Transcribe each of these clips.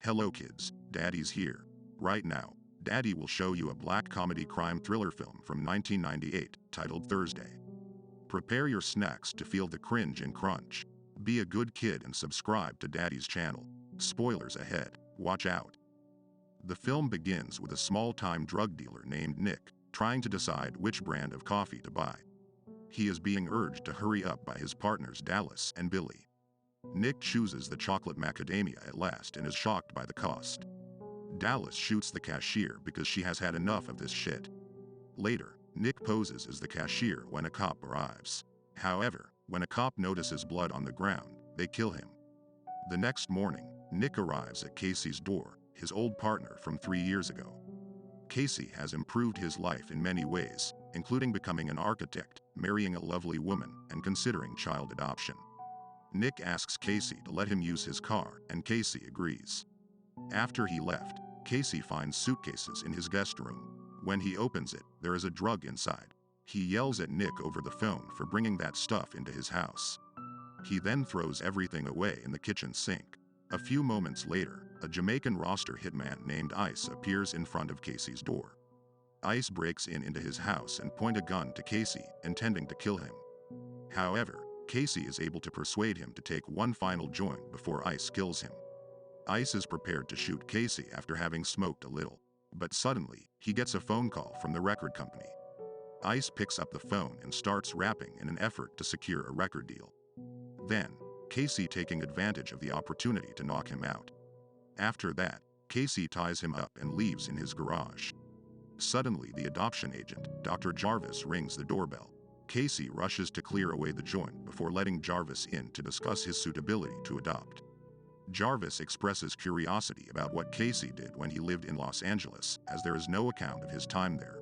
Hello kids, Daddy's here. Right now, Daddy will show you a black comedy crime thriller film from 1998, titled Thursday. Prepare your snacks to feel the cringe and crunch. Be a good kid and subscribe to Daddy's channel. Spoilers ahead, watch out. The film begins with a small-time drug dealer named Nick, trying to decide which brand of coffee to buy. He is being urged to hurry up by his partners Dallas and Billy. Nick chooses the chocolate macadamia at last and is shocked by the cost. Dallas shoots the cashier because she has had enough of this shit. Later, Nick poses as the cashier when a cop arrives. However, when a cop notices blood on the ground, they kill him. The next morning, Nick arrives at Casey's door, his old partner from 3 years ago. Casey has improved his life in many ways, including becoming an architect, marrying a lovely woman, and considering child adoption. Nick asks Casey to let him use his car, and Casey agrees. After he left, Casey finds suitcases in his guest room. When he opens it, there is a drug inside. He yells at Nick over the phone for bringing that stuff into his house. He then throws everything away in the kitchen sink. A few moments later, a Jamaican roster hitman named Ice appears in front of Casey's door. Ice breaks into his house and points a gun to Casey, intending to kill him. However, Casey is able to persuade him to take one final joint before Ice kills him. Ice is prepared to shoot Casey after having smoked a little, but suddenly, he gets a phone call from the record company. Ice picks up the phone and starts rapping in an effort to secure a record deal. Then, Casey taking advantage of the opportunity to knock him out. After that, Casey ties him up and leaves in his garage. Suddenly, the adoption agent, Dr. Jarvis, rings the doorbell. Casey rushes to clear away the joint before letting Jarvis in to discuss his suitability to adopt. Jarvis expresses curiosity about what Casey did when he lived in Los Angeles, as there is no account of his time there.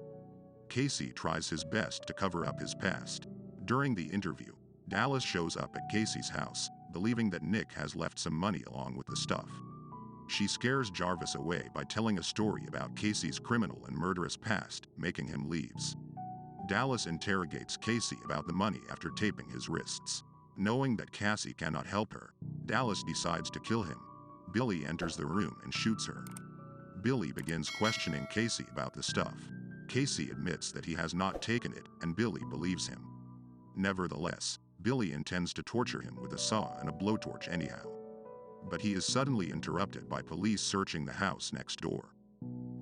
Casey tries his best to cover up his past. During the interview, Dallas shows up at Casey's house, believing that Nick has left some money along with the stuff. She scares Jarvis away by telling a story about Casey's criminal and murderous past, making him leaves. Dallas interrogates Casey about the money after taping his wrists. Knowing that Cassie cannot help her, Dallas decides to kill him. Billy enters the room and shoots her. Billy begins questioning Casey about the stuff. Casey admits that he has not taken it, and Billy believes him. Nevertheless, Billy intends to torture him with a saw and a blowtorch anyhow. But he is suddenly interrupted by police searching the house next door.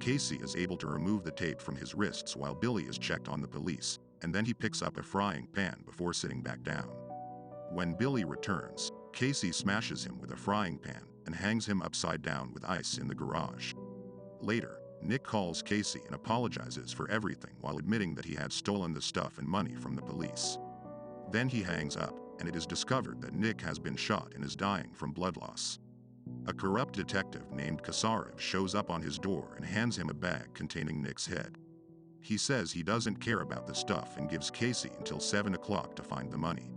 Casey is able to remove the tape from his wrists while Billy is checked on the police, and then he picks up a frying pan before sitting back down. When Billy returns, Casey smashes him with a frying pan and hangs him upside down with Ice in the garage. Later, Nick calls Casey and apologizes for everything while admitting that he had stolen the stuff and money from the police. Then he hangs up, and it is discovered that Nick has been shot and is dying from blood loss. A corrupt detective named Kasarev shows up on his door and hands him a bag containing Nick's head. He says he doesn't care about the stuff and gives Casey until 7 o'clock to find the money.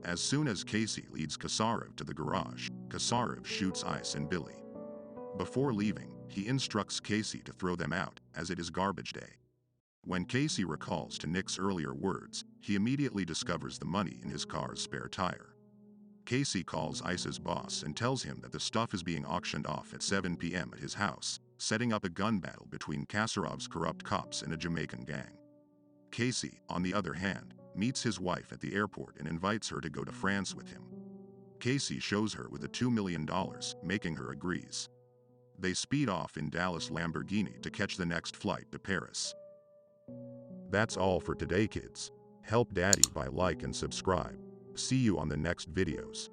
As soon as Casey leads Kasarev to the garage, Kasarev shoots Ice and Billy. Before leaving, he instructs Casey to throw them out, as it is garbage day. When Casey recalls to Nick's earlier words, he immediately discovers the money in his car's spare tire. Casey calls Ice's boss and tells him that the stuff is being auctioned off at 7 p.m. at his house, setting up a gun battle between Kasarev's corrupt cops and a Jamaican gang. Casey, on the other hand, meets his wife at the airport and invites her to go to France with him. Casey shows her with a $2 million, making her agrees. They speed off in Dallas' Lamborghini to catch the next flight to Paris. That's all for today, kids. Help Daddy by like and subscribe. See you on the next videos.